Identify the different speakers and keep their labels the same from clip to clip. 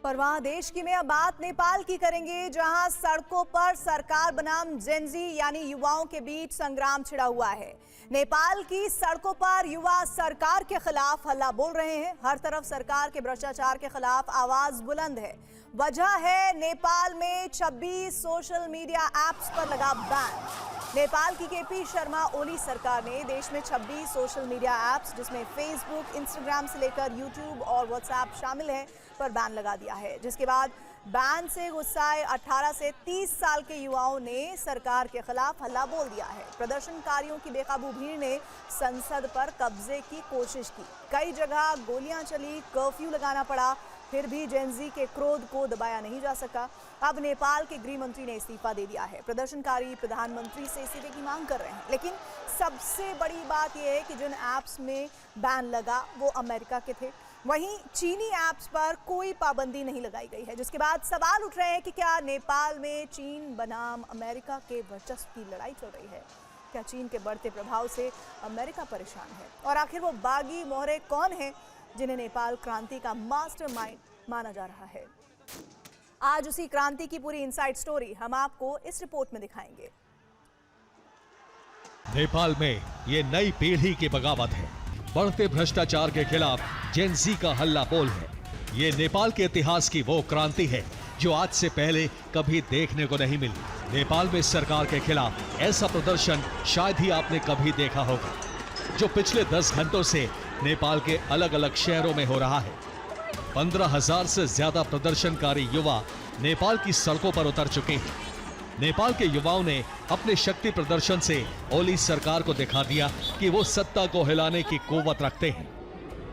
Speaker 1: परवाह देश की में अब बात नेपाल की करेंगे, जहां सड़कों पर सरकार बनाम जेनजी यानी युवाओं के बीच संग्राम छिड़ा हुआ है। नेपाल की सड़कों पर युवा सरकार के खिलाफ हल्ला बोल रहे हैं। हर तरफ सरकार के भ्रष्टाचार के खिलाफ आवाज बुलंद है। वजह है नेपाल में 26 सोशल मीडिया ऐप्स पर लगा बैन। नेपाल की केपी शर्मा ओली सरकार ने देश में 26 सोशल मीडिया ऐप्स, जिसमें फेसबुक, इंस्टाग्राम से लेकर यूट्यूब और व्हाट्सएप शामिल है, पर बैन लगा दिया है। जिसके बाद बैन से गुस्साए 18 से 30 साल के युवाओं ने सरकार के खिलाफ हल्ला बोल दिया है। प्रदर्शनकारियों की बेकाबू भीड़ ने संसद पर कब्जे की कोशिश की। कई जगह गोलियां चली, कर्फ्यू लगाना पड़ा, फिर भी जेनजी के क्रोध को दबाया नहीं जा सका। अब नेपाल के गृह मंत्री ने इस्तीफा दे दिया है। प्रदर्शनकारी प्रधानमंत्री से इस्तीफे की मांग कर रहे हैं। लेकिन सबसे बड़ी बात यह है कि जिन ऐप्स में बैन लगा वो अमेरिका के थे। वहीं चीनी ऐप्स पर कोई पाबंदी नहीं लगाई गई है, जिसके बाद सवाल उठ रहे हैं कि क्या नेपाल में चीन बनाम अमेरिका के वर्चस्व की लड़ाई चल रही है। क्या चीन के बढ़ते प्रभाव से अमेरिका परेशान है, और आखिर वो बागी मोहरे कौन है जिन्हें नेपाल क्रांति का मास्टरमाइंड माना जा रहा है। आज उसी क्रांति की पूरी इनसाइड स्टोरी हम आपको इस रिपोर्ट में दिखाएंगे।
Speaker 2: नेपाल में ये नई पीढ़ी की बगावत है। बढ़ते भ्रष्टाचार के खिलाफ जेनजी का हल्ला बोल है। ये नेपाल के इतिहास की वो क्रांति है जो आज से पहले कभी देखने को नहीं मिली। नेपाल में सरकार के खिलाफ ऐसा प्रदर्शन शायद ही आपने कभी देखा होगा, जो पिछले 10 घंटों से नेपाल के अलग अलग शहरों में हो रहा है। 15,000 से ज्यादा प्रदर्शनकारी युवा नेपाल की सड़कों पर उतर चुके हैं। नेपाल के युवाओं ने अपने शक्ति प्रदर्शन से ओली सरकार को दिखा दिया कि वो सत्ता को हिलाने की कुव्वत रखते हैं।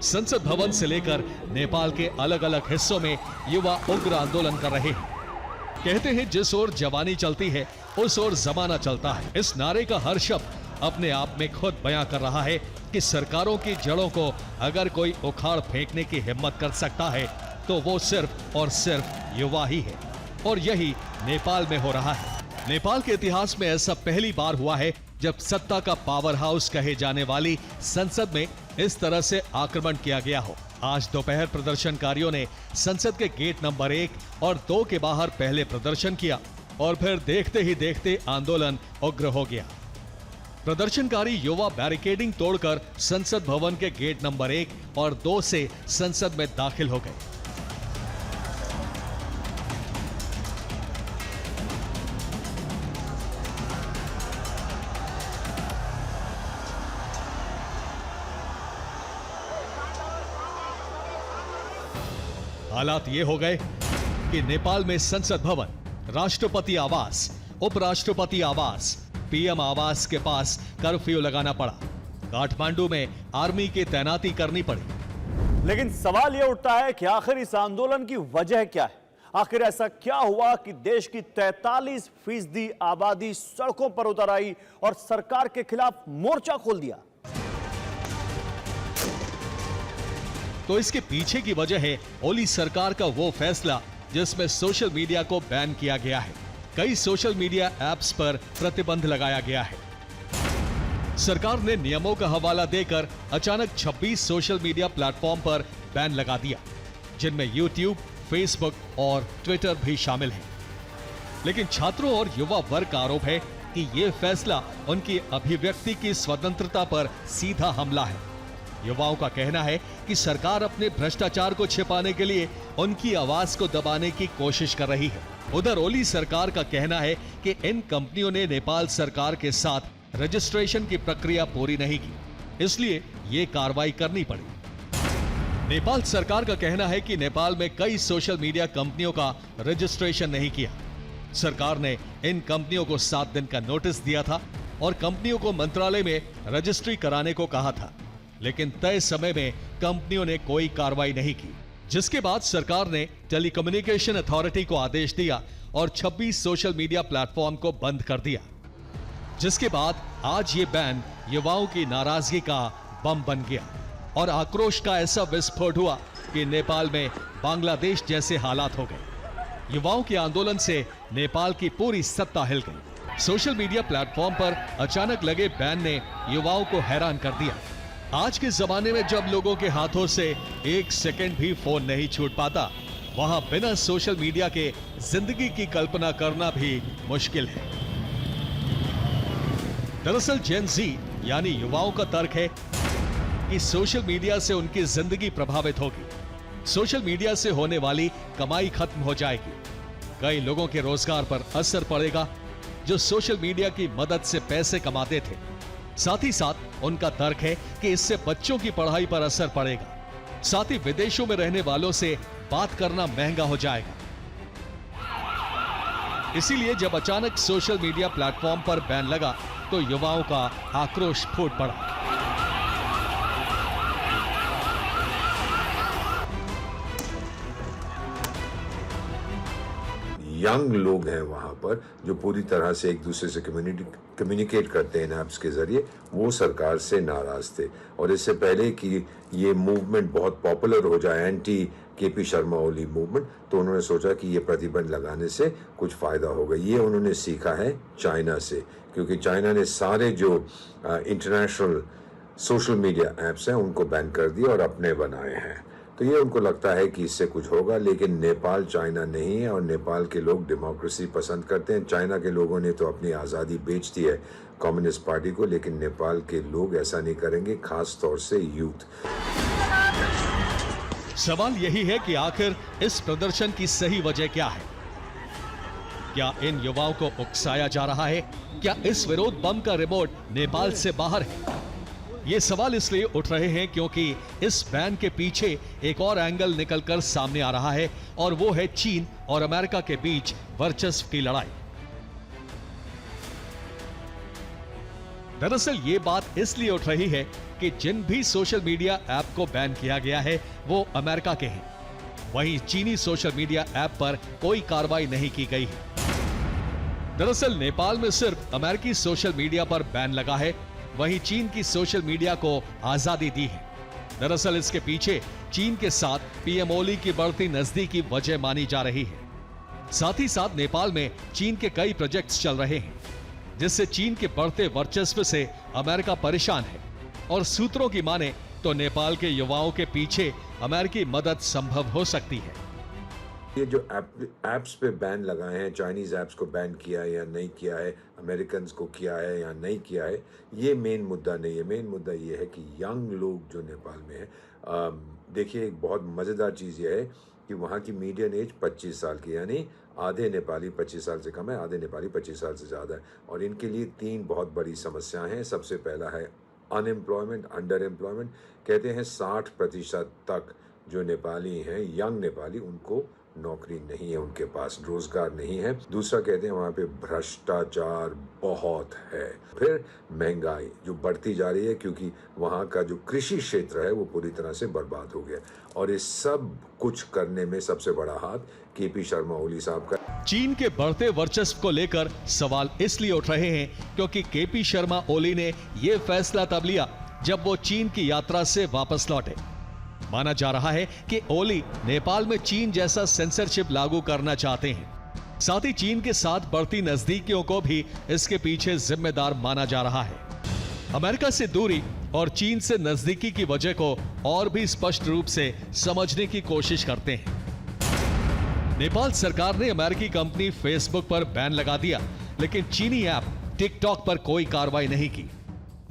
Speaker 2: संसद भवन से लेकर नेपाल के अलग अलग हिस्सों में युवा उग्र आंदोलन कर रहे हैं। कहते हैं जिस ओर जवानी चलती है उस ओर जमाना चलता है। इस नारे का हर शब्द अपने आप में खुद बयां कर रहा है कि सरकारों की जड़ों को अगर कोई उखाड़ फेंकने की हिम्मत कर सकता है तो वो सिर्फ और सिर्फ युवा ही है। और यही नेपाल में हो रहा है। नेपाल के इतिहास में ऐसा पहली बार हुआ है जब सत्ता का पावर हाउस कहे जाने वाली संसद में इस तरह से आक्रमण किया गया हो। आज दोपहर प्रदर्शनकारियों ने संसद के गेट नंबर 1 और 2 के बाहर पहले प्रदर्शन किया और फिर देखते ही देखते आंदोलन उग्र हो गया। प्रदर्शनकारी युवा बैरिकेडिंग तोड़कर संसद भवन के गेट नंबर 1 और 2 से संसद में दाखिल हो गए। हालात ये हो गए कि नेपाल में संसद भवन, राष्ट्रपति आवास, उपराष्ट्रपति आवास, पीएम आवास के पास कर्फ्यू लगाना पड़ा। काठमांडू में आर्मी की तैनाती करनी पड़ी।
Speaker 3: लेकिन सवाल यह उठता है कि आखिर इस आंदोलन की वजह क्या है। आखिर ऐसा क्या हुआ कि देश की 43% आबादी सड़कों पर उतर आई और सरकार के खिलाफ मोर्चा खोल दिया।
Speaker 2: तो इसके पीछे की वजह है ओली सरकार का वो फैसला जिसमें सोशल मीडिया को बैन किया गया है। कई सोशल मीडिया ऐप्स पर प्रतिबंध लगाया गया है। सरकार ने नियमों का हवाला देकर अचानक 26 सोशल मीडिया प्लेटफॉर्म पर बैन लगा दिया, जिनमें यूट्यूब, फेसबुक और ट्विटर भी शामिल हैं। लेकिन छात्रों और युवा वर्ग का आरोप है कि यह फैसला उनकी अभिव्यक्ति की स्वतंत्रता पर सीधा हमला है। युवाओं का कहना है कि सरकार अपने भ्रष्टाचार को छिपाने के लिए उनकी आवाज को दबाने की कोशिश कर रही है। उधर ओली सरकार का कहना है कि इन कंपनियों ने नेपाल सरकार के साथ रजिस्ट्रेशन की प्रक्रिया पूरी नहीं की, इसलिए ये कार्रवाई करनी पड़ी। नेपाल सरकार का कहना है कि नेपाल में कई सोशल मीडिया कंपनियों का रजिस्ट्रेशन नहीं किया। सरकार ने इन कंपनियों को 7 दिन का नोटिस दिया था और कंपनियों को मंत्रालय में रजिस्ट्री कराने को कहा था, लेकिन तय समय में कंपनियों ने कोई कार्रवाई नहीं की। जिसके बाद सरकार ने टेलीकम्युनिकेशन अथॉरिटी को आदेश दिया और 26 सोशल मीडिया प्लेटफॉर्म को बंद कर दिया। जिसके बाद आज ये बैन युवाओं की नाराजगी का बम बन गया और आक्रोश का ऐसा विस्फोट हुआ कि नेपाल में बांग्लादेश जैसे हालात हो गए। युवाओं के आंदोलन से नेपाल की पूरी सत्ता हिल गई। सोशल मीडिया प्लेटफॉर्म पर अचानक लगे बैन ने युवाओं को हैरान कर दिया। आज के जमाने में जब लोगों के हाथों से 1 सेकंड भी फोन नहीं छूट पाता, वहां बिना सोशल मीडिया के जिंदगी की कल्पना करना भी मुश्किल है। दरअसल जेन ज़ी यानी युवाओं का तर्क है कि सोशल मीडिया से उनकी जिंदगी प्रभावित होगी। सोशल मीडिया से होने वाली कमाई खत्म हो जाएगी। कई लोगों के रोजगार पर असर पड़ेगा जो सोशल मीडिया की मदद से पैसे कमाते थे। साथ ही साथ उनका तर्क है कि इससे बच्चों की पढ़ाई पर असर पड़ेगा। साथ ही विदेशों में रहने वालों से बात करना महंगा हो जाएगा। इसीलिए जब अचानक सोशल मीडिया प्लेटफॉर्म पर बैन लगा तो युवाओं का आक्रोश फूट पड़ा।
Speaker 4: यंग लोग हैं वहाँ पर जो पूरी तरह से एक दूसरे से कम्युनिकेट करते हैं ऐप्स के जरिए, वो सरकार से नाराज थे। और इससे पहले कि ये मूवमेंट बहुत पॉपुलर हो जाए, anti KP Sharma Oli movement, तो उन्होंने सोचा कि ये प्रतिबंध लगाने से कुछ फायदा होगा। ये उन्होंने सीखा है चाइना से, क्योंकि चाइना ने सारे जो इंटरनेशनल सोशल मीडिया ऐप्स हैं उनको बैन कर दिया और अपने बनाए हैं। तो ये उनको लगता है कि इससे कुछ होगा। लेकिन नेपाल चाइना नहीं है और नेपाल के लोग डेमोक्रेसी पसंद करते हैं। चाइना के लोगों ने तो अपनी आज़ादी बेच दी है कम्युनिस्ट पार्टी को, लेकिन नेपाल के लोग ऐसा नहीं करेंगे, खास तौर से यूथ।
Speaker 2: सवाल यही है कि आखिर इस प्रदर्शन की सही वजह क्या है? क्या इन युवाओं को उकसाया जा रहा है? क्या इस विरोध बम का रिमोट नेपाल से बाहर है? ये सवाल इसलिए उठ रहे हैं क्योंकि इस बैन के पीछे एक और एंगल निकलकर सामने आ रहा है और वो है चीन और अमेरिका के बीच वर्चस्व की लड़ाई। दरअसल ये बात इसलिए उठ रही है कि जिन भी सोशल मीडिया ऐप को बैन किया गया है वो अमेरिका के हैं। वहीं चीनी सोशल मीडिया ऐप पर कोई कार्रवाई नहीं की गई है। दरअसल नेपाल में सिर्फ अमेरिकी सोशल मीडिया पर बैन लगा है, वहीं चीन की सोशल मीडिया को आजादी दी है। दरअसल इसके पीछे चीन के साथ पीएम ओली की बढ़ती नजदीकी वजह मानी जा रही है। साथ ही साथ नेपाल में चीन के कई प्रोजेक्ट्स चल रहे हैं, जिससे चीन के बढ़ते वर्चस्व से अमेरिका परेशान है। और सूत्रों की माने तो नेपाल के युवाओं के पीछे अमेरिकी मदद संभव हो सकती है।
Speaker 4: ये जो ऐप्स पे बैन लगाए हैं, चाइनीज ऐप्स को बैन किया है या नहीं किया है, अमेरिकन को किया है या नहीं किया है, ये मेन मुद्दा नहीं है। मेन मुद्दा ये है कि यंग लोग जो नेपाल में है, देखिए एक बहुत मज़ेदार चीज़ ये है कि वहाँ की मीडियन एज 25 साल की, यानी आधे नेपाली 25 साल से कम है, आधे नेपाली 25 साल से ज़्यादा है। और इनके लिए 3 बहुत बड़ी समस्याएं हैं। सबसे पहला है अनएम्प्लॉयमेंट, अंडर एम्प्लॉयमेंट। कहते हैं 60% तक जो नेपाली हैं, यंग नेपाली, उनको नौकरी नहीं है, उनके पास रोजगार नहीं है। दूसरा कहते हैं वहाँ पे भ्रष्टाचार बहुत है। फिर महंगाई जो बढ़ती जा रही है, क्योंकि वहाँ का जो कृषि क्षेत्र है वो पूरी तरह से बर्बाद हो गया। और इस सब कुछ करने में सबसे बड़ा हाथ केपी शर्मा ओली साहब का।
Speaker 2: चीन के बढ़ते वर्चस्व को लेकर सवाल इसलिए उठ रहे हैं क्योंकि केपी शर्मा ओली ने यह फैसला तब लिया जब वो चीन की यात्रा से वापस लौटे। माना जा रहा है कि ओली नेपाल में चीन जैसा सेंसरशिप लागू करना चाहते हैं। साथ ही चीन के साथ बढ़ती नजदीकियों को भी इसके पीछे जिम्मेदार माना जा रहा है। अमेरिका से दूरी और चीन से नजदीकी की वजह को और भी स्पष्ट रूप से समझने की कोशिश करते हैं। नेपाल सरकार ने अमेरिकी कंपनी फेसबुक पर बैन लगा दिया, लेकिन चीनी ऐप टिकटॉक पर कोई कार्रवाई नहीं की।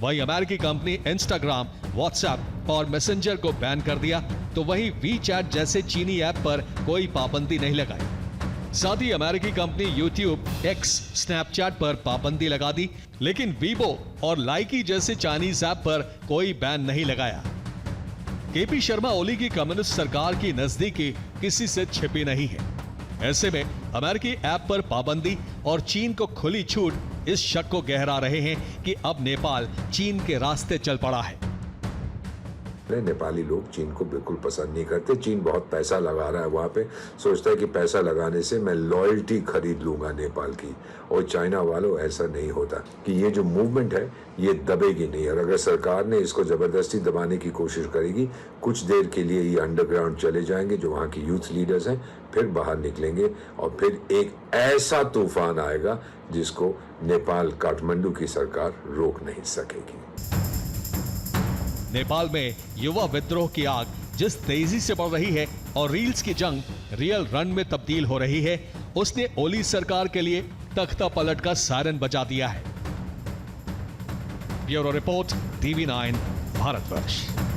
Speaker 2: वहीं अमेरिकी कंपनी इंस्टाग्राम, व्हाट्सएप और मैसेंजर को बैन कर दिया, तो वहीं वीचैट जैसे चीनी ऐप पर कोई पाबंदी नहीं लगाई। साथ ही अमेरिकी कंपनी यूट्यूब, एक्स, स्नैपचैट पर पाबंदी लगा दी, लेकिन वीबो और लाइकी जैसे चाइनीज ऐप पर कोई बैन नहीं लगाया। केपी शर्मा ओली की कम्युनिस्ट सरकार की नजदीकी किसी से छिपी नहीं है। ऐसे में अमेरिकी ऐप पर पाबंदी और चीन को खुली छूट इस शक को गहरा रहे हैं कि अब नेपाल चीन के रास्ते चल पड़ा है।
Speaker 4: नेपाली लोग चीन को बिल्कुल पसंद नहीं करते। चीन बहुत पैसा लगा रहा है वहाँ पे, सोचता है कि पैसा लगाने से मैं लॉयल्टी खरीद लूंगा नेपाल की। और चाइना वालों ऐसा नहीं होता कि ये जो मूवमेंट है ये दबेगी नहीं। और अगर सरकार ने इसको जबरदस्ती दबाने की कोशिश करेगी, कुछ देर के लिए ये अंडरग्राउंड चले जाएंगे जो वहाँ की यूथ लीडर्स हैं, फिर बाहर निकलेंगे और फिर एक ऐसा तूफान आएगा जिसको नेपाल काठमांडू की सरकार रोक नहीं सकेगी।
Speaker 2: नेपाल में युवा विद्रोह की आग जिस तेजी से बढ़ रही है और रील्स की जंग रियल रन में तब्दील हो रही है, उसने ओली सरकार के लिए तख्ता पलट का सायरन बजा दिया है। Bureau report, TV9 Bharatvarsh.